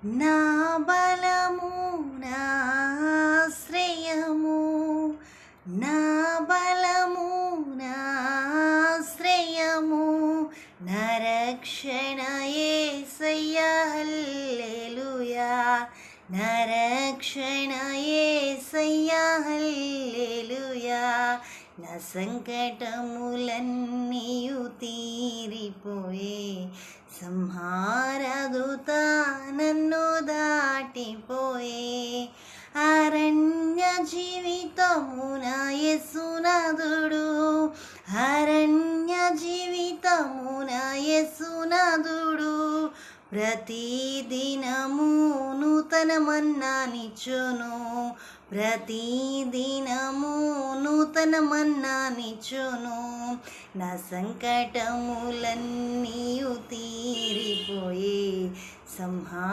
నా బలము నా ఆశ్రయము, నా బలము నా ఆశ్రయము, నా రక్షణ యేసయ్యా హల్లెలూయా, నా రక్షణ యేసయ్యా హల్లెలూయా. నా సంకటములన్నీయు తీరిపోయే, సంహారదూత నన్ను దాటిపోయే. అరణ్య జీవితమున యేసునాథుడు, అరణ్య జీవితమున యేసునాథుడు ప్రతిదినము నూతన మన్నానిచ్చును, ప్రతిదినము నూతన మన్నానిచ్చును. నా సంకటములన్నీయు తీరిపోయే, సంహా